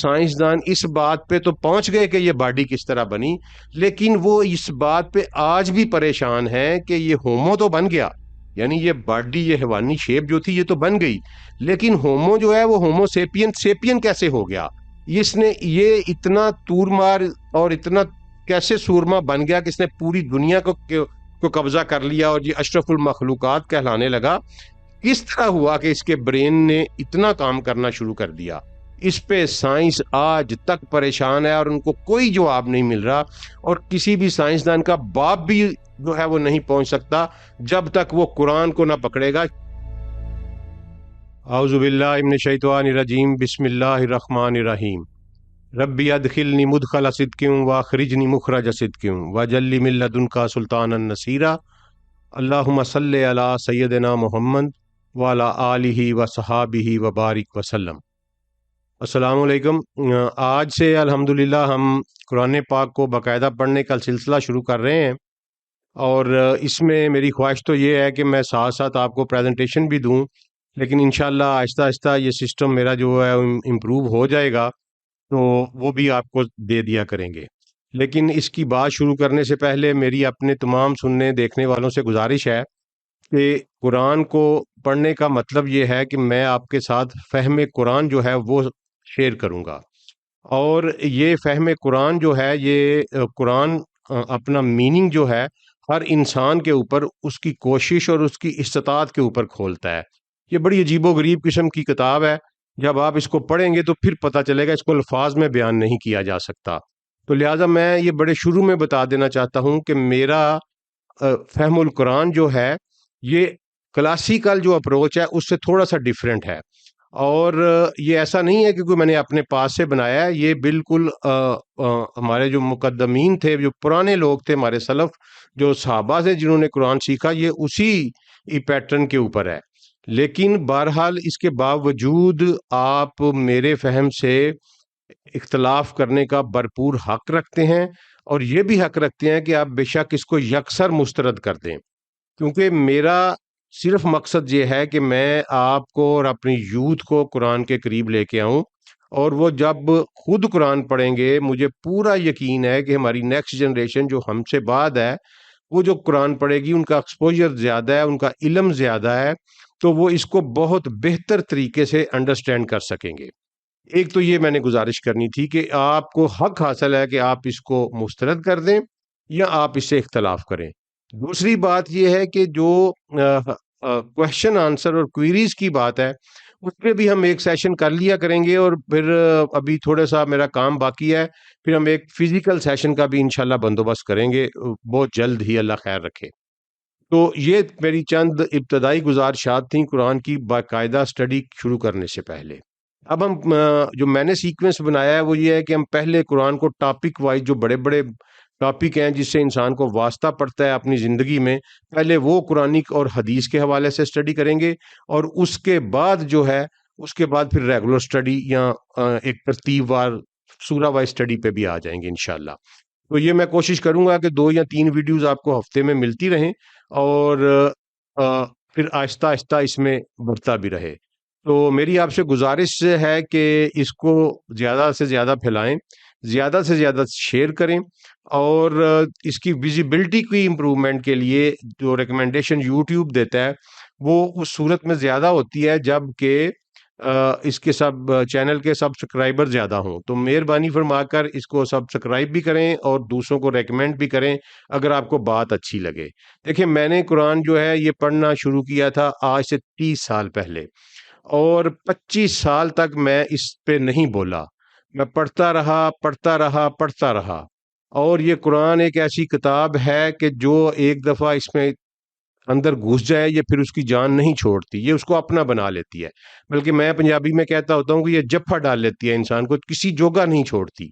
سائنسدان اس بات پہ تو پہنچ گئے کہ یہ باڈی کس طرح بنی، لیکن وہ اس بات پہ آج بھی پریشان ہیں کہ یہ ہومو تو بن گیا، یعنی یہ باڈی، یہ حیوانی شیپ جو تھی یہ تو بن گئی، لیکن ہومو جو ہے وہ ہومو سیپین سیپین کیسے ہو گیا؟ اس نے یہ اتنا تورمار اور اتنا کیسے سورما بن گیا کہ اس نے پوری دنیا کو قبضہ کر لیا اور یہ اشرف المخلوقات کہلانے لگا؟ کس طرح ہوا کہ اس کے برین نے اتنا کام کرنا شروع کر دیا؟ اس پہ سائنس آج تک پریشان ہے اور ان کو کوئی جواب نہیں مل رہا، اور کسی بھی سائنسدان کا باپ بھی جو ہے وہ نہیں پہنچ سکتا جب تک وہ قرآن کو نہ پکڑے گا۔ اعوذ باللہ من الشیطان الرجیم، بسم اللہ الرحمن الرحیم۔ ربی ادخلنی مدخل صدق واخرجنی مخرج صدق واجعل لی من لدنک سلطانا نصیرا۔ اللہم صلی علی سیدنا محمد وعلی آلہ وصحابہ وبارک وسلم۔ السلام علیکم۔ آج سے الحمدللہ ہم قرآن پاک کو باقاعدہ پڑھنے کا سلسلہ شروع کر رہے ہیں، اور اس میں میری خواہش تو یہ ہے کہ میں ساتھ ساتھ آپ کو پریزنٹیشن بھی دوں، لیکن انشاءاللہ آہستہ آہستہ یہ سسٹم میرا جو ہے امپروو ہو جائے گا تو وہ بھی آپ کو دے دیا کریں گے۔ لیکن اس کی بات شروع کرنے سے پہلے میری اپنے تمام سننے دیکھنے والوں سے گزارش ہے کہ قرآن کو پڑھنے کا مطلب یہ ہے کہ میں آپ کے ساتھ فہم قرآن جو ہے وہ شیئر کروں گا، اور یہ فہم قرآن جو ہے، یہ قرآن اپنا میننگ جو ہے ہر انسان کے اوپر اس کی کوشش اور اس کی استطاعت کے اوپر کھولتا ہے۔ یہ بڑی عجیب و غریب قسم کی کتاب ہے، جب آپ اس کو پڑھیں گے تو پھر پتہ چلے گا اس کو الفاظ میں بیان نہیں کیا جا سکتا۔ تو لہٰذا میں یہ بڑے شروع میں بتا دینا چاہتا ہوں کہ میرا فہم القرآن جو ہے یہ کلاسیکل جو اپروچ ہے اس سے تھوڑا سا ڈیفرنٹ ہے، اور یہ ایسا نہیں ہے کہ کوئی میں نے اپنے پاس سے بنایا ہے، یہ بالکل ہمارے جو مقدمین تھے، جو پرانے لوگ تھے، ہمارے سلف جو صحابہ سے جنہوں نے قرآن سیکھا، یہ اسی پیٹرن کے اوپر ہے۔ لیکن بہرحال اس کے باوجود آپ میرے فہم سے اختلاف کرنے کا بھرپور حق رکھتے ہیں، اور یہ بھی حق رکھتے ہیں کہ آپ بے شک اس کو یکسر مسترد کر دیں، کیونکہ میرا صرف مقصد یہ ہے کہ میں آپ کو اور اپنی یوتھ کو قرآن کے قریب لے کے آؤں، اور وہ جب خود قرآن پڑھیں گے مجھے پورا یقین ہے کہ ہماری نیکسٹ جنریشن جو ہم سے بعد ہے، وہ جو قرآن پڑھے گی ان کا ایکسپوجر زیادہ ہے، ان کا علم زیادہ ہے، تو وہ اس کو بہت بہتر طریقے سے انڈرسٹینڈ کر سکیں گے۔ ایک تو یہ میں نے گزارش کرنی تھی کہ آپ کو حق حاصل ہے کہ آپ اس کو مسترد کر دیں یا آپ اس سے اختلاف کریں۔ دوسری بات یہ ہے کہ جو کوشچن آنسر اور کوئریز کی بات ہے اس پہ بھی ہم ایک سیشن کر لیا کریں گے، اور پھر ابھی تھوڑا سا میرا کام باقی ہے، پھر ہم ایک فزیکل سیشن کا بھی انشاءاللہ بندوبست کریں گے بہت جلد ہی، اللہ خیر رکھے۔ تو یہ میری چند ابتدائی گزارشات تھیں قرآن کی باقاعدہ سٹڈی شروع کرنے سے پہلے۔ اب ہم جو میں نے سیکوینس بنایا ہے وہ یہ ہے کہ ہم پہلے قرآن کو ٹاپک وائز، جو بڑے بڑے ٹاپک ہیں جس سے انسان کو واسطہ پڑتا ہے اپنی زندگی میں، پہلے وہ قرآنک اور حدیث کے حوالے سے سٹڈی کریں گے، اور اس کے بعد جو ہے اس کے بعد پھر ریگولر سٹڈی یا ایک ترتیب وار سورہ وائز سٹڈی پہ بھی آ جائیں گے انشاءاللہ۔ تو یہ میں کوشش کروں گا کہ 2 یا 3 ویڈیوز آپ کو ہفتے میں ملتی رہیں، اور پھر آہستہ آہستہ اس میں بڑھتا بھی رہے۔ تو میری آپ سے گزارش ہے کہ اس کو زیادہ سے زیادہ پھیلائیں، زیادہ سے زیادہ شیئر کریں، اور اس کی ویزیبلٹی کی امپرومنٹ کے لیے جو ریکمنڈیشن یوٹیوب دیتا ہے وہ اس صورت میں زیادہ ہوتی ہے جب کہ اس کے سب چینل کے سبسکرائبر زیادہ ہوں۔ تو مہربانی فرما کر اس کو سبسکرائب بھی کریں اور دوسروں کو ریکمینڈ بھی کریں اگر آپ کو بات اچھی لگے۔ دیکھیں، میں نے قرآن جو ہے یہ پڑھنا شروع کیا تھا آج سے 30 سال پہلے، اور 25 سال تک میں اس پہ نہیں بولا، میں پڑھتا رہا پڑھتا رہا پڑھتا رہا، اور یہ قرآن ایک ایسی کتاب ہے کہ جو ایک دفعہ اس میں اندر گھس جائے یہ پھر اس کی جان نہیں چھوڑتی، یہ اس کو اپنا بنا لیتی ہے، بلکہ میں پنجابی میں کہتا ہوتا ہوں کہ یہ جفا ڈال لیتی ہے انسان کو، کسی جوگا نہیں چھوڑتی۔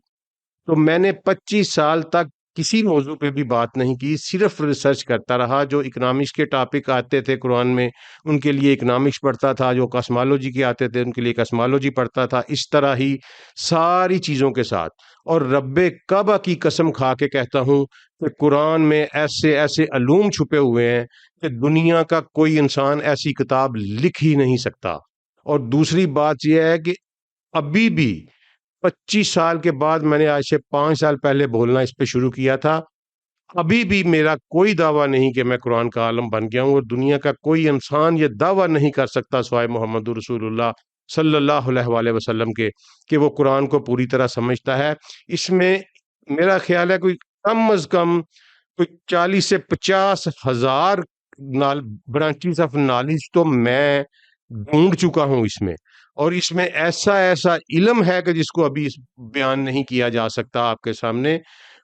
تو میں نے 25 سال تک کسی موضوع پہ بھی بات نہیں کی، صرف ریسرچ کرتا رہا۔ جو اکنامکس کے ٹاپک آتے تھے قرآن میں ان کے لیے اکنامکس پڑھتا تھا، جو کاسمالوجی کے آتے تھے ان کے لیے کاسمالوجی پڑھتا تھا، اس طرح ہی ساری چیزوں کے ساتھ۔ اور رب کعبہ کی قسم کھا کے کہتا ہوں کہ قرآن میں ایسے ایسے علوم چھپے ہوئے ہیں کہ دنیا کا کوئی انسان ایسی کتاب لکھ ہی نہیں سکتا۔ اور دوسری بات یہ ہے کہ ابھی بھی 25 سال کے بعد میں نے آج سے 5 سال پہلے بولنا اس پہ شروع کیا تھا. ابھی بھی میرا کوئی دعویٰ نہیں کہ میں قرآن کا عالم بن گیا ہوں، اور دنیا کا کوئی انسان یہ دعویٰ نہیں کر سکتا سوائے محمد رسول اللہ صلی اللہ علیہ وآلہ وسلم کے کہ وہ قرآن کو پوری طرح سمجھتا ہے. اس میں میرا خیال ہے کوئی کم از کم کوئی 40 سے 50 ہزار برانچیز آف نالج تو میں ڈھونڈ چکا ہوں اس میں، اور اس میں ایسا ایسا علم ہے کہ جس کو ابھی بیان نہیں کیا جا سکتا آپ کے سامنے،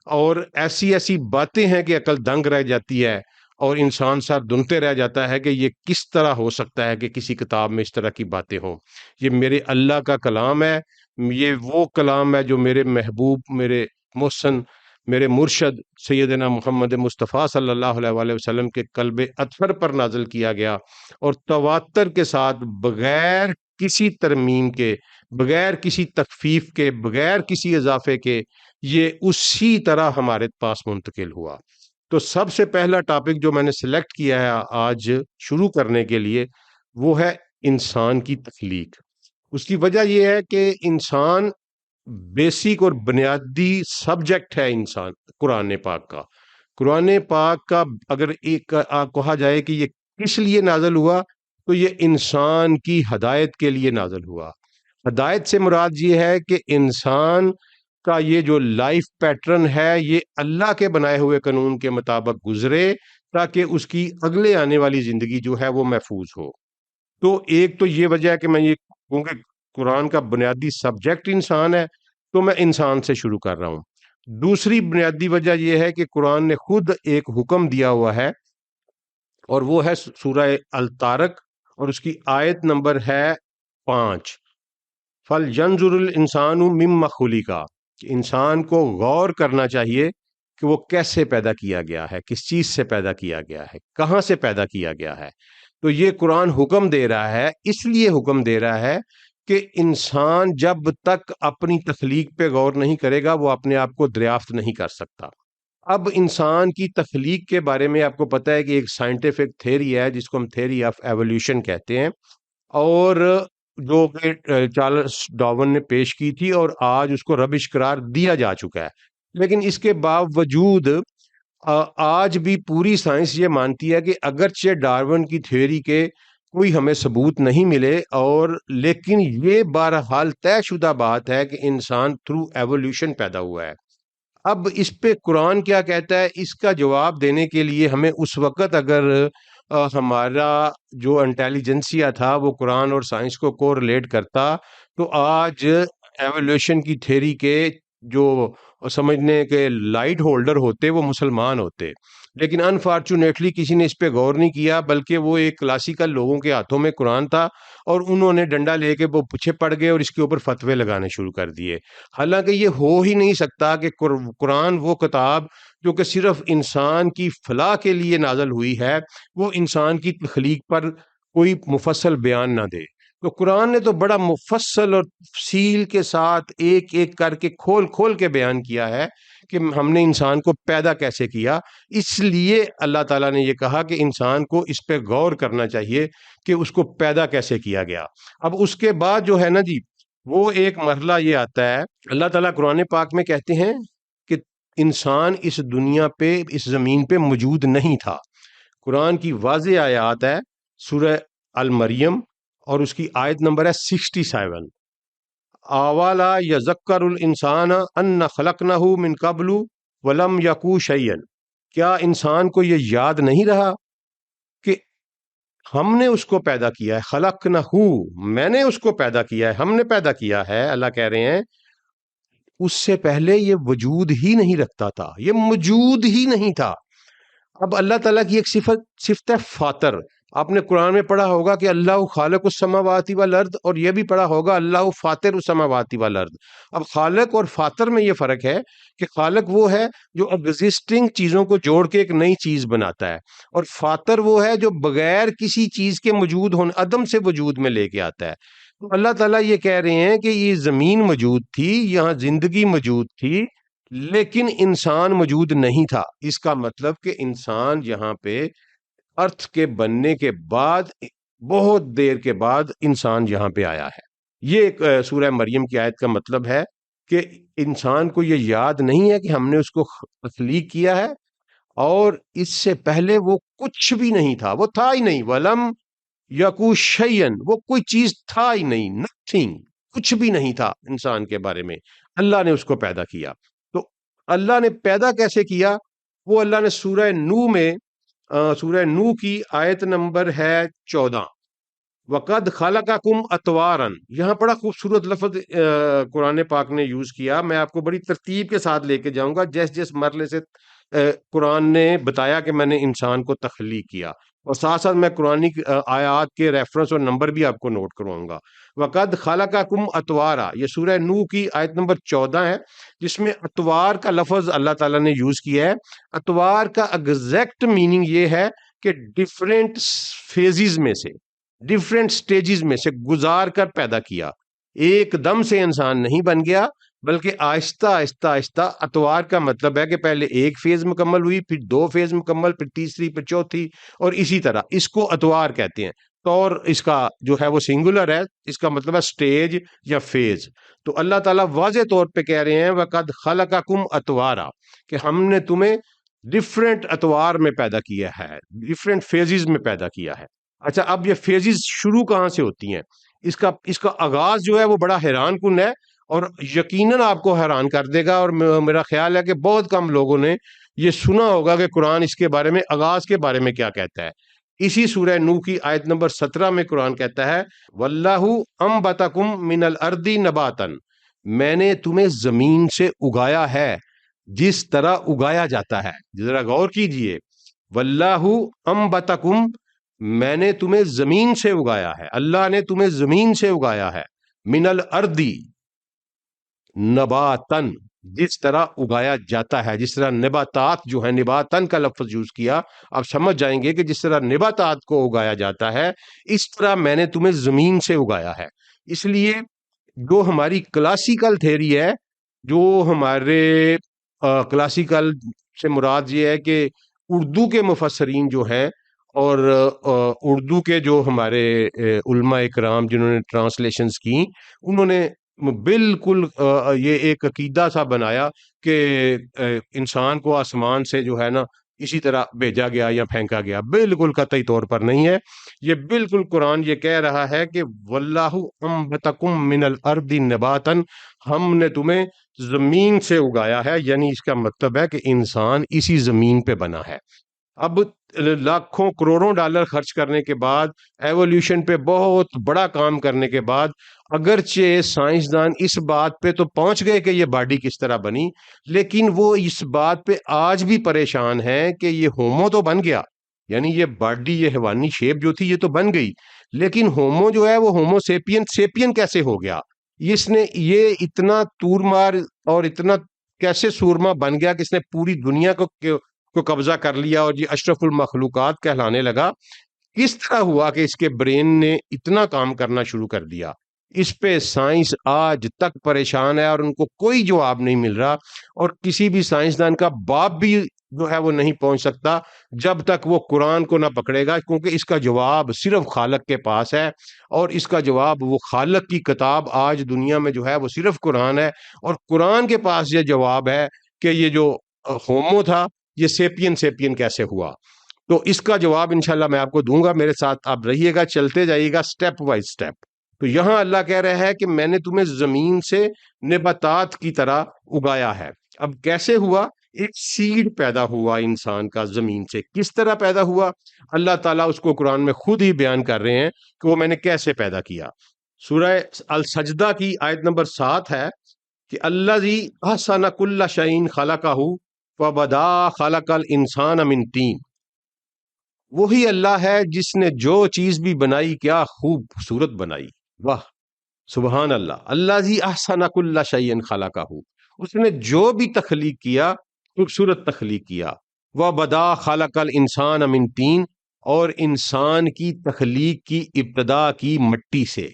اور ایسی ایسی باتیں ہیں کہ عقل دنگ رہ جاتی ہے اور انسان سر دھنتے رہ جاتا ہے کہ یہ کس طرح ہو سکتا ہے کہ کسی کتاب میں اس طرح کی باتیں ہوں. یہ میرے اللہ کا کلام ہے، یہ وہ کلام ہے جو میرے محبوب، میرے محسن، میرے مرشد سیدنا محمد مصطفیٰ صلی اللہ علیہ وآلہ وسلم کے قلب اطہر پر نازل کیا گیا، اور تواتر کے ساتھ، بغیر کسی ترمیم کے، بغیر کسی تخفیف کے، بغیر کسی اضافے کے، یہ اسی طرح ہمارے پاس منتقل ہوا. تو سب سے پہلا ٹاپک جو میں نے سلیکٹ کیا ہے آج شروع کرنے کے لیے، وہ ہے انسان کی تخلیق. اس کی وجہ یہ ہے کہ انسان بیسک اور بنیادی سبجیکٹ ہے انسان قرآن پاک کا. قرآن پاک کا اگر ایک کہا جائے کہ یہ کس لیے نازل ہوا، تو یہ انسان کی ہدایت کے لیے نازل ہوا. ہدایت سے مراد یہ ہے کہ انسان کا یہ جو لائف پیٹرن ہے یہ اللہ کے بنائے ہوئے قانون کے مطابق گزرے، تاکہ اس کی اگلے آنے والی زندگی جو ہے وہ محفوظ ہو. تو ایک تو یہ وجہ ہے کہ میں یہ کہوں کہ قرآن کا بنیادی سبجیکٹ انسان ہے، تو میں انسان سے شروع کر رہا ہوں. دوسری بنیادی وجہ یہ ہے کہ قرآن نے خود ایک حکم دیا ہوا ہے، اور وہ ہے سورہ الطارق، اور اس کی آیت نمبر ہے 5. فَلْيَنْظُرِ الْإِنسَانُ مِمَّ خُلِقَ، کہ انسان کو غور کرنا چاہیے کہ وہ کیسے پیدا کیا گیا ہے، کس چیز سے پیدا کیا گیا ہے، کہاں سے پیدا کیا گیا ہے. تو یہ قرآن حکم دے رہا ہے، اس لیے حکم دے رہا ہے کہ انسان جب تک اپنی تخلیق پہ غور نہیں کرے گا وہ اپنے آپ کو دریافت نہیں کر سکتا. اب انسان کی تخلیق کے بارے میں آپ کو پتہ ہے کہ ایک سائنٹیفک تھیری ہے جس کو ہم تھیری آف ایولیوشن کہتے ہیں، اور جو کہ چارلس ڈارون نے پیش کی تھی، اور آج اس کو ربش قرار دیا جا چکا ہے. لیکن اس کے باوجود آج بھی پوری سائنس یہ مانتی ہے کہ اگرچہ ڈارون کی تھیوری کے کوئی ہمیں ثبوت نہیں ملے، اور لیکن یہ بہرحال طے شدہ بات ہے کہ انسان تھرو ایولیوشن پیدا ہوا ہے. اب اس پہ قرآن کیا کہتا ہے، اس کا جواب دینے کے لیے ہمیں اس وقت اگر ہمارا جو انٹیلیجنسیا تھا وہ قرآن اور سائنس کو کوریلیٹ کرتا، تو آج ایولیوشن کی تھیری کے جو سمجھنے کے لائٹ ہولڈر ہوتے وہ مسلمان ہوتے. لیکن انفارچونیٹلی کسی نے اس پہ غور نہیں کیا، بلکہ وہ ایک کلاسیکل لوگوں کے ہاتھوں میں قرآن تھا، اور انہوں نے ڈنڈا لے کے وہ پیچھے پڑ گئے اور اس کے اوپر فتوے لگانے شروع کر دیے. حالانکہ یہ ہو ہی نہیں سکتا کہ قرآن وہ کتاب جو کہ صرف انسان کی فلاح کے لیے نازل ہوئی ہے، وہ انسان کی تخلیق پر کوئی مفصل بیان نہ دے. تو قرآن نے تو بڑا مفصل اور تفصیل کے ساتھ ایک ایک کر کے کھول کھول کے بیان کیا ہے کہ ہم نے انسان کو پیدا کیسے کیا. اس لیے اللہ تعالیٰ نے یہ کہا کہ انسان کو اس پہ غور کرنا چاہیے کہ اس کو پیدا کیسے کیا گیا. اب اس کے بعد جو ہے نا جی، وہ ایک مرحلہ یہ آتا ہے، اللہ تعالیٰ قرآن پاک میں کہتے ہیں کہ انسان اس دنیا پہ، اس زمین پہ موجود نہیں تھا. قرآن کی واضح آیات ہے سورہ المریم، اور اس کی آیت نمبر ہے 67. اوالا یذکر الانسان ان خلقنہ من قبل ولم یکو شیئا، کیا انسان کو یہ یاد نہیں رہا کہ ہم نے اس کو پیدا کیا ہے. خلقنہ، میں نے اس کو پیدا کیا ہے، ہم نے پیدا کیا ہے. اللہ کہہ رہے ہیں اس سے پہلے یہ وجود ہی نہیں رکھتا تھا، یہ موجود ہی نہیں تھا. اب اللہ تعالیٰ کی ایک صفت ہے فاطر. آپ نے قرآن میں پڑھا ہوگا کہ اللہ خالق السماوات والارض، اور یہ بھی پڑھا ہوگا اللہ فاطر السماوات والارض. اب خالق اور فاطر میں یہ فرق ہے کہ خالق وہ ہے جو ایگزسٹنگ چیزوں کو جوڑ کے ایک نئی چیز بناتا ہے، اور فاطر وہ ہے جو بغیر کسی چیز کے موجود ہونے، عدم سے وجود میں لے کے آتا ہے. تو اللہ تعالیٰ یہ کہہ رہے ہیں کہ یہ زمین موجود تھی، یہاں زندگی موجود تھی، لیکن انسان موجود نہیں تھا. اس کا مطلب کہ انسان یہاں پہ ارتھ کے بننے کے بعد، بہت دیر کے بعد انسان یہاں پہ آیا ہے. یہ ایک سورہ مریم کی آیت کا مطلب ہے. کہ انسان کو یہ یاد نہیں ہے کہ ہم نے اس کو تخلیق کیا ہے، اور اس سے پہلے وہ کچھ بھی نہیں تھا، وہ تھا ہی نہیں، ولم یکو شیئن، وہ کوئی چیز تھا ہی نہیں، نتھنگ، کچھ بھی نہیں تھا انسان کے بارے میں، اللہ نے اس کو پیدا کیا۔ تو اللہ نے پیدا کیسے کیا؟ وہ اللہ نے سورہ نو میں، سورہ نو کی آیت نمبر ہے 14، وَقَدْ خَلَقَكُمْ أَطْوَارًا، یہاں بڑا خوبصورت لفظ قرآن پاک نے یوز کیا۔ میں آپ کو بڑی ترتیب کے ساتھ لے کے جاؤں گا جس جس مرحلے سے قرآن نے بتایا کہ میں نے انسان کو تخلیق کیا، اور ساتھ ساتھ میں قرآن آیات کے ریفرنس اور نمبر بھی آپ کو نوٹ کرواؤں گا۔ وَقَدْ خَلَقَكُمْ أَطْوَارًا، یہ سورہ نو کی آیت نمبر 14 ہے، جس میں اتوار کا لفظ اللہ تعالیٰ نے یوز کیا ہے۔ اتوار کا ایگزیکٹ میننگ یہ ہے کہ ڈفرینٹ فیزز میں سے، ڈفرینٹ سٹیجز میں سے گزار کر پیدا کیا، ایک دم سے انسان نہیں بن گیا، بلکہ آہستہ آہستہ آہستہ۔ اتوار کا مطلب ہے کہ پہلے ایک فیز مکمل ہوئی، پھر دو فیز مکمل، پھر تیسری، پھر چوتھی، اور اسی طرح اس کو اتوار کہتے ہیں۔ طور اس کا جو ہے وہ سنگولر ہے، اس کا مطلب ہے سٹیج یا فیز۔ تو اللہ تعالیٰ واضح طور پہ کہہ رہے ہیں وَقَدْ خَلَقَكُمْ أَطْوَارًا، کہ ہم نے تمہیں ڈفرینٹ اتوار میں پیدا کیا ہے، ڈفرینٹ فیزز میں پیدا کیا ہے۔ اچھا، اب یہ فیزز شروع کہاں سے ہوتی ہیں؟ اس کا آغاز جو ہے وہ بڑا حیران کن ہے، اور یقیناً آپ کو حیران کر دے گا، اور میرا خیال ہے کہ بہت کم لوگوں نے یہ سنا ہوگا کہ قرآن اس کے بارے میں، آغاز کے بارے میں کیا کہتا ہے۔ اسی سورہ نو کی آیت نمبر 17 میں قرآن کہتا ہے وَاللَّهُ أَنبَتَكُم مِّنَ الْأَرْضِ نَبَاتًا، میں نے تمہیں زمین سے اگایا ہے جس طرح اگایا جاتا ہے۔ ذرا غور کیجئے، وَاللَّهُ أَنبَتَكُم، میں نے تمہیں زمین سے اگایا ہے، اللہ نے تمہیں زمین سے اگایا ہے، من الارض نباتن، جس طرح اگایا جاتا ہے، جس طرح نباتات جو ہے، نباتن کا لفظ یوز کیا، آپ سمجھ جائیں گے کہ جس طرح نباتات کو اگایا جاتا ہے، اس طرح میں نے تمہیں زمین سے اگایا ہے۔ اس لیے جو ہماری کلاسیکل تھیری ہے، جو ہمارے کلاسیکل سے مراد یہ ہے کہ اردو کے مفسرین جو ہیں، اور اردو کے جو ہمارے علماء اکرام جنہوں نے ٹرانسلیشنز کی، انہوں نے بالکل یہ ایک عقیدہ سا بنایا کہ انسان کو آسمان سے جو ہے نا اسی طرح بھیجا گیا یا پھینکا گیا۔ بالکل قطعی طور پر نہیں ہے، یہ بالکل قرآن یہ کہہ رہا ہے کہ وَاللَّهُ أَنبَتَكُم مِّنَ الْأَرْضِ نَبَاتًا، ہم نے تمہیں زمین سے اگایا ہے، یعنی اس کا مطلب ہے کہ انسان اسی زمین پہ بنا ہے۔ اب لاکھوں کروڑوں ڈالر خرچ کرنے کے بعد، ایولیوشن پہ بہت بڑا کام کرنے کے بعد، اگرچہ سائنسدان اس بات پہ تو پہنچ گئے کہ یہ باڈی کس طرح بنی، لیکن وہ اس بات پہ آج بھی پریشان ہیں کہ یہ ہومو تو بن گیا، یعنی یہ باڈی، یہ حیوانی شیپ جو تھی یہ تو بن گئی، لیکن ہومو جو ہے وہ ہومو سیپین، سیپین کیسے ہو گیا؟ اس نے یہ اتنا تور مار اور اتنا کیسے سورما بن گیا کہ اس نے پوری دنیا کو قبضہ کر لیا، اور یہ اشرف المخلوقات کہلانے لگا؟ کس طرح ہوا کہ اس کے برین نے اتنا کام کرنا شروع کر دیا؟ اس پہ سائنس آج تک پریشان ہے، اور ان کو کوئی جواب نہیں مل رہا، اور کسی بھی سائنسدان کا باپ بھی جو ہے وہ نہیں پہنچ سکتا جب تک وہ قرآن کو نہ پکڑے گا، کیونکہ اس کا جواب صرف خالق کے پاس ہے، اور اس کا جواب، وہ خالق کی کتاب آج دنیا میں جو ہے وہ صرف قرآن ہے، اور قرآن کے پاس یہ جواب ہے کہ یہ جو ہومو تھا یہ سیپین، سیپین کیسے ہوا؟ تو اس کا جواب انشاءاللہ میں آپ کو دوں گا، میرے ساتھ آپ رہیے گا، چلتے جائیے گا سٹیپ بائی سٹیپ۔ تو یہاں اللہ کہہ رہا ہے کہ میں نے تمہیں زمین سے نباتات کی طرح اگایا ہے۔ اب کیسے ہوا؟ ایک سیڈ پیدا ہوا انسان کا زمین سے، کس طرح پیدا ہوا؟ اللہ تعالیٰ اس کو قرآن میں خود ہی بیان کر رہے ہیں کہ وہ میں نے کیسے پیدا کیا۔ سورہ السجدہ کی آیت نمبر 7 ہے کہ الذی احسن کل شیء خلقہ فبدا خلق الانسان من طین، وہی اللہ ہے جس نے جو چیز بھی بنائی کیا خوبصورت بنائی۔ واہ، سبحان اللہ، الذی احسن کل شیء خلقہ، اس نے جو بھی تخلیق کیا خوبصورت تخلیق کیا۔ وبدا خلق الانسان من طین، اور انسان کی تخلیق کی ابتدا کی مٹی سے۔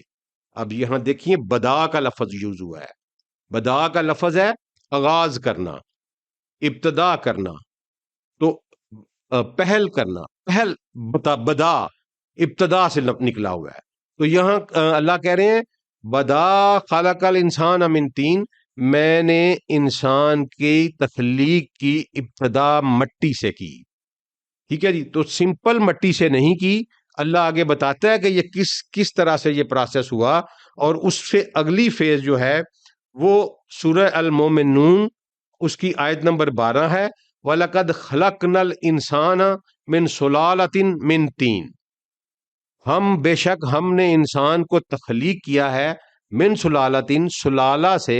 اب یہاں دیکھیے بدا کا لفظ یوز ہوا ہے، بدا کا لفظ ہے آغاز کرنا، ابتدا کرنا، تو پہل کرنا، پہل، بدا ابتدا سے نکلا ہوا ہے۔ تو یہاں اللہ کہہ رہے ہیں بدا خلق الانسان من طین، میں نے انسان کی تخلیق کی ابتدا مٹی سے کی. ٹھیک ہے جی. تو سمپل مٹی سے نہیں کی. اللہ آگے بتاتا ہے کہ یہ کس طرح سے یہ پروسیس ہوا, اور اس سے اگلی فیز جو ہے وہ سورہ المومنون اس کی آیت نمبر 12 ہے. وَلَقَدْ خَلَقْنَا الْإِنسَانَ مِنْ سُلَالَةٍ مِنْ طِينٍ. بے شک ہم نے انسان کو تخلیق کیا ہے من سلالتن, سلالہ سے,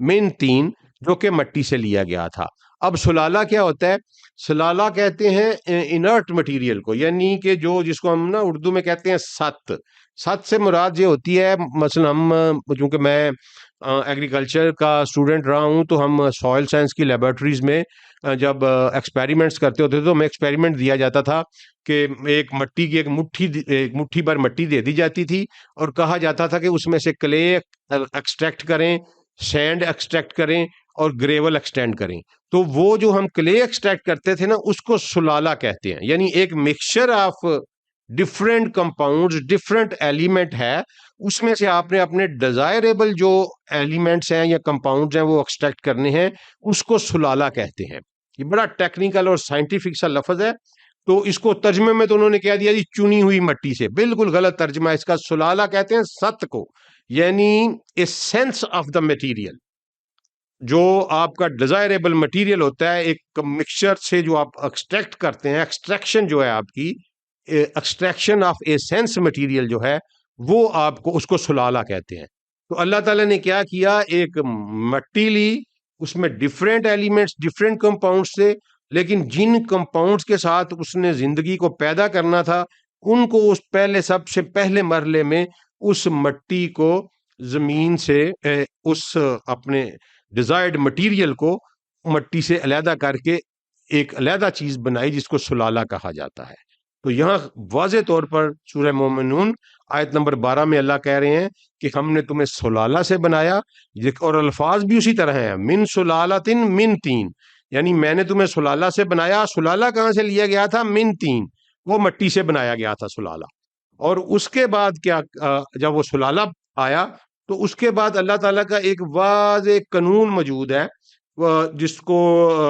من طین, جو کہ مٹی سے لیا گیا تھا. اب سلالہ کیا ہوتا ہے؟ سلالہ کہتے ہیں انرٹ مٹیریل کو, یعنی کہ جس کو ہم نا اردو میں کہتے ہیں ست. ست سے مراد یہ ہوتی ہے, مثلا ہم چونکہ میں ایگریکلچر کا اسٹوڈنٹ رہا ہوں, تو ہم سوائل سائنس کی لیبارٹریز میں جب ایکسپیریمنٹس کرتے ہوتے تو ہمیں ایکسپیریمنٹ دیا جاتا تھا کہ ایک مٹی کی ایک مٹھی بھر مٹی دے دی جاتی تھی, اور کہا جاتا تھا کہ اس میں سے کلے ایکسٹریکٹ کریں, سینڈ ایکسٹریکٹ کریں, اور گریول ایکسٹینڈ کریں. تو وہ جو ہم کلے ایکسٹریکٹ کرتے تھے نا, اس کو سلالہ کہتے ہیں. یعنی ایک mixture of different compounds, different element ہے, اس میں سے آپ نے اپنے ڈیزائریبل جو ایلیمنٹس ہیں یا کمپاؤنڈز ہیں وہ ایکسٹریکٹ کرنے ہیں, اس کو سلالہ کہتے ہیں. یہ بڑا ٹیکنیکل اور سائنٹیفک سا لفظ ہے. تو اس کو ترجمے میں تو انہوں نے کہہ دیا جی چنی ہوئی مٹی سے. بالکل غلط ترجمہ ہے اس کا. سلالہ کہتے ہیں ست کو, یعنی ایسنس آف دا مٹیریل, جو آپ کا ڈیزائریبل مٹیریل ہوتا ہے ایک مکسچر سے جو آپ ایکسٹریکٹ کرتے ہیں. ایکسٹریکشن جو ہے آپ کی, ایکسٹریکشن آف ایسنس مٹیریل جو ہے وہ آپ کو, اس کو سلالہ کہتے ہیں. تو اللہ تعالیٰ نے کیا کیا, ایک مٹی لی, اس میں ڈفرینٹ ایلیمنٹس, ڈفرینٹ کمپاؤنڈس تھے, لیکن جن کمپاؤنڈس کے ساتھ اس نے زندگی کو پیدا کرنا تھا, ان کو اس سب سے پہلے مرحلے میں اس مٹی کو زمین سے, اس اپنے ڈیزائرڈ مٹیریل کو مٹی سے علیحدہ کر کے ایک علیحدہ چیز بنائی جس کو سلالہ کہا جاتا ہے. تو یہاں واضح طور پر سورہ مومنون آیت نمبر 12 میں اللہ کہہ رہے ہیں کہ ہم نے تمہیں سلالہ سے بنایا, اور الفاظ بھی اسی طرح ہیں, من سلالۃ من طین, یعنی میں نے تمہیں سلالہ سے بنایا. سلالہ کہاں سے لیا گیا تھا؟ من طین, وہ مٹی سے بنایا گیا تھا سلالہ. اور اس کے بعد کیا, جب وہ سلالہ آیا تو اس کے بعد اللہ تعالیٰ کا ایک واضح قانون موجود ہے, جس کو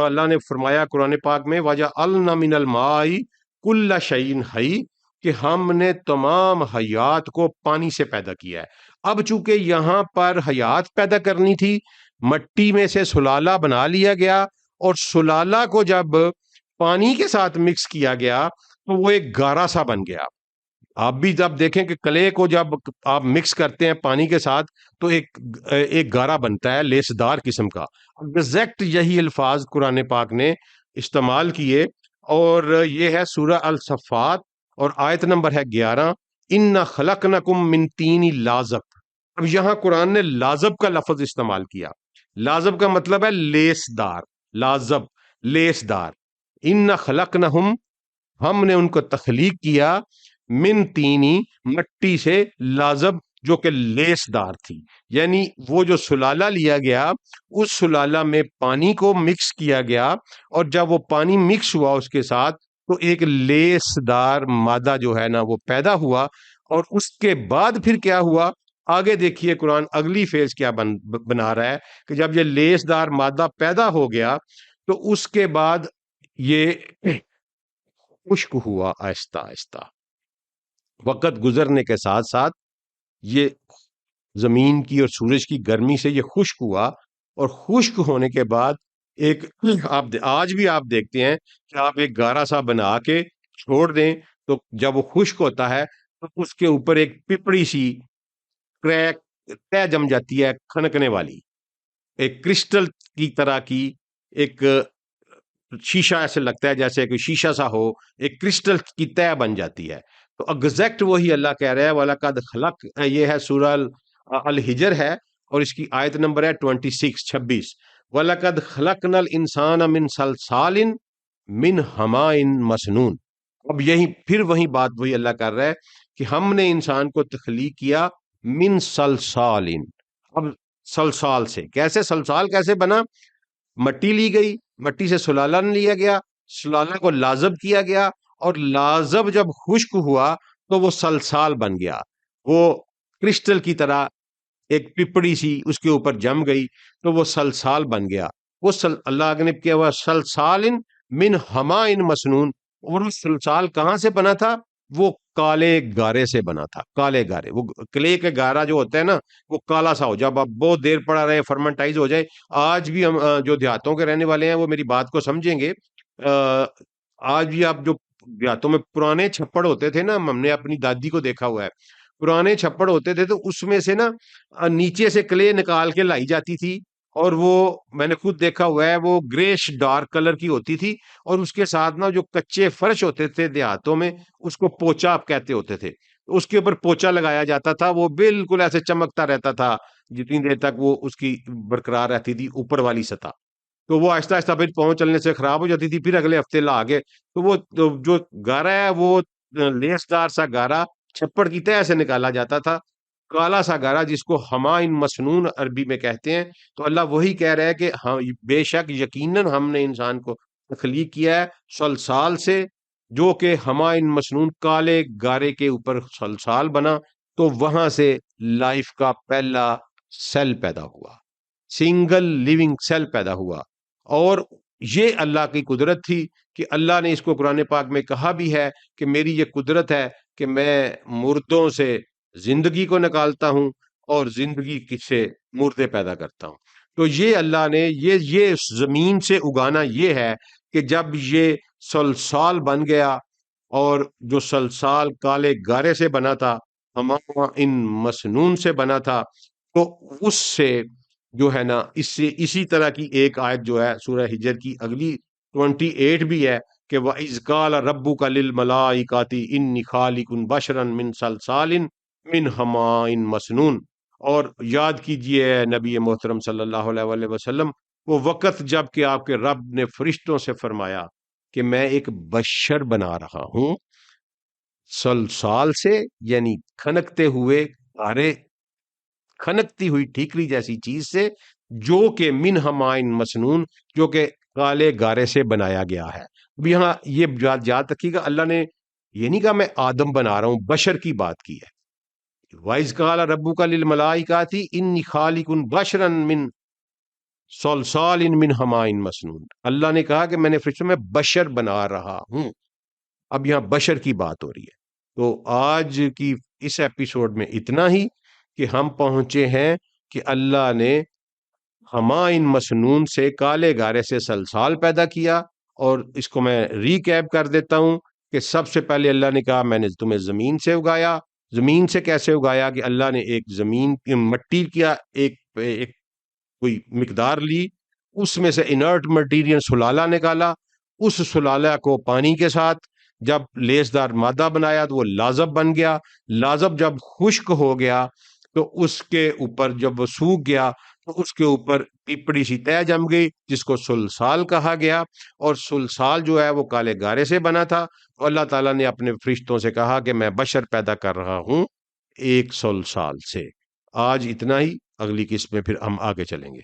اللہ نے فرمایا قرآن پاک میں, وَجَعَلْنَا مِنَ الْمَاءِ كُلَّ شَيْءٍ حَيٍّ, کہ ہم نے تمام حیات کو پانی سے پیدا کیا ہے. اب چونکہ یہاں پر حیات پیدا کرنی تھی, مٹی میں سے سلالہ بنا لیا گیا, اور سلالہ کو جب پانی کے ساتھ مکس کیا گیا تو وہ ایک گارا سا بن گیا. آپ بھی جب دیکھیں کہ کلے کو جب آپ مکس کرتے ہیں پانی کے ساتھ تو ایک گارا بنتا ہے لیسدار قسم کا. ایگزیکٹ یہی الفاظ قرآن پاک نے استعمال کیے, اور یہ ہے سورہ الصفات اور آیت نمبر ہے 11, اِنَّا خَلَقْنَكُم مِّن طِینٍ لَازَب. اب یہاں قرآن نے لازب کا لفظ استعمال کیا. لازب کا مطلب ہے لیسدار, لازب لیسدار. اِنَّا خَلَقْنَهُم, ہم نے ان کو تخلیق کیا, من طینی, مٹی سے, لازب جو کہ لیس دار تھی. یعنی وہ جو سلالہ لیا گیا, اس سلالہ میں پانی کو مکس کیا گیا, اور جب وہ پانی مکس ہوا اس کے ساتھ تو ایک لیس دار مادہ جو ہے نا وہ پیدا ہوا. اور اس کے بعد پھر کیا ہوا, آگے دیکھیے قرآن اگلی فیز کیا بنا رہا ہے, کہ جب یہ لیس دار مادہ پیدا ہو گیا تو اس کے بعد یہ خشک ہوا آہستہ آہستہ. وقت گزرنے کے ساتھ ساتھ یہ زمین کی اور سورج کی گرمی سے یہ خشک ہوا, اور خشک ہونے کے بعد ایک آج بھی آپ دیکھتے ہیں کہ آپ ایک گارا سا بنا کے چھوڑ دیں تو جب وہ خشک ہوتا ہے تو اس کے اوپر ایک پپڑی سی کریک طے جم جاتی ہے, کھنکنے والی, ایک کرسٹل کی طرح کی, ایک شیشہ ایسے لگتا ہے جیسے کوئی شیشہ سا ہو, ایک کرسٹل کی طے بن جاتی ہے. تو ایگزیکٹ وہی اللہ کہہ رہا ہے, وَلَقَدْ خَلَق, یہ ہے سورہ الحجر ہے, اور اس کی آیت نمبر ہے 26. وَلَقَدْ خَلَقْنَا الْإِنسَانَ مِنْ صَلْصَالٍ مِنْ حَمَائٍ مَسْنُونٍ. اب یہی پھر وہی بات وہی اللہ کر رہا ہے کہ ہم نے انسان کو تخلیق کیا من صلصال. اب صلصال سے کیسے, صلصال کیسے بنا؟ مٹی لی گئی, مٹی سے سلالہ لیا گیا, سلالہ کو لازب کیا گیا, اور لازب جب خشک ہوا تو وہ صلصال بن گیا, وہ کرسٹل کی طرح ایک پپڑی سی اس کے اوپر جم گئی تو وہ سلسال بن گیا. وہ اللہ نے کیا ہوا سلسال من ہما ان مسنون. اور وہ سلسال کہاں سے بنا تھا؟ وہ کالے گارے سے بنا تھا. کالے گارے، وہ کلے کے گارا جو ہوتا ہے نا وہ کالا سا ہو جائے، اب بہت دیر پڑا رہے فرمنٹائز ہو جائے. آج بھی ہم جو دیہاتوں کے رہنے والے ہیں وہ میری بات کو سمجھیں گے. آج بھی آپ جو دیہاتوں میں پرانے چھپڑ ہوتے تھے نا، ہم نے اپنی دادی کو دیکھا ہوا ہے، پرانے چھپڑ ہوتے تھے تو اس میں سے نا نیچے سے کلے نکال کے لائی جاتی تھی، اور وہ میں نے خود دیکھا ہوا ہے، وہ گریش ڈارک کلر کی ہوتی تھی، اور اس کے ساتھ نا جو کچے فرش ہوتے تھے دیہاتوں میں اس کو پوچا آپ کہتے ہوتے تھے، اس کے اوپر پوچا لگایا جاتا تھا، وہ بالکل ایسے چمکتا رہتا تھا جتنی دیر تک وہ اس کی برقرار رہتی تھی اوپر والی سطح. تو وہ آہستہ آہستہ پھر پہنچ چلنے سے خراب ہو جاتی تھی، پھر اگلے ہفتے لا آگے. تو وہ جو گارا ہے وہ لیس دار سا گارا چھپڑ کی تہہ سے نکالا جاتا تھا، کالا سا گارا جس کو ہمائن مسنون عربی میں کہتے ہیں. تو اللہ وہی کہہ رہا ہے کہ ہاں بے شک یقیناً ہم نے انسان کو تخلیق کیا ہے سلسال سے، جو کہ ہمائن مسنون کالے گارے کے اوپر سلسال بنا. تو وہاں سے لائف کا پہلا سیل پیدا ہوا، سنگل لیونگ سیل پیدا ہوا. اور یہ اللہ کی قدرت تھی کہ اللہ نے اس کو قرآن پاک میں کہا بھی ہے کہ میری یہ قدرت ہے کہ میں مردوں سے زندگی کو نکالتا ہوں اور زندگی سے مردے پیدا کرتا ہوں. تو یہ اللہ نے یہ زمین سے اگانا یہ ہے کہ جب یہ سلسال بن گیا، اور جو سلسال کالے گارے سے بنا تھا، ہمارا ان مسنون سے بنا تھا، تو اس سے جو ہے نا اس سے اسی طرح کی ایک آیت جو ہے سورہ ہجر کی اگلی 28 بھی ہے کہ وَإِذْ قَالَ رَبُّكَ لِلْمَلَائِكَةِ إِنِّي خَالِقٌ بَشَرًا مِّن صَلْصَالٍ مِّن حَمَائٍ مَّسْنُونٍ. اور یاد کیجئے نبی محترم صلی اللہ علیہ وآلہ وسلم وہ وقت جب کہ آپ کے رب نے فرشتوں سے فرمایا کہ میں ایک بشر بنا رہا ہوں سلسال سے، یعنی کھنکتے ہوئے گارے، کھنکتی ہوئی ٹھیکری جیسی چیز سے، جو کہ من ہمائن مسنون، جو کہ کالے گارے سے بنایا گیا ہے. اب یہاں یہ یاد رکھیے گا اللہ نے یہ نہیں کہا میں آدم بنا رہا ہوں، بشر کی بات کی ہے. وَإِذْ قَالَ رَبُّكَ لِلْمَلَائِكَةِ إِنِّي خَالِقٌ بَشَرًا مِّن صَلْصَالٍ مِّن حَمَائٍ مَّسْنُونٍ. اللہ نے کہا کہ میں نے فرشتوں میں بشر بنا رہا ہوں. اب یہاں بشر کی بات ہو رہی ہے. تو آج کی اس ایپیسوڈ میں اتنا ہی کہ ہم پہنچے ہیں کہ اللہ نے ہمائن مسنون سے، کالے گارے سے سلسال پیدا کیا. اور اس کو میں ریکیپ کر دیتا ہوں کہ سب سے پہلے اللہ نے کہا میں نے تمہیں زمین سے اگایا. زمین سے کیسے اگایا؟ کہ اللہ نے ایک زمین کی مٹی کیا ایک کوئی مقدار لی، اس میں سے انرٹ مٹیریل سلالہ نکالا، اس سلالہ کو پانی کے ساتھ جب لیسدار مادہ بنایا تو وہ لازب بن گیا. لازب جب خشک ہو گیا تو اس کے اوپر جب وہ سوکھ گیا تو اس کے اوپر پیپڑی سی تہ جم گئی جس کو سلسال کہا گیا. اور سلسال جو ہے وہ کالے گارے سے بنا تھا. تو اللہ تعالیٰ نے اپنے فرشتوں سے کہا کہ میں بشر پیدا کر رہا ہوں ایک سلسال سے. آج اتنا ہی، اگلی قسط میں پھر ہم آگے چلیں گے.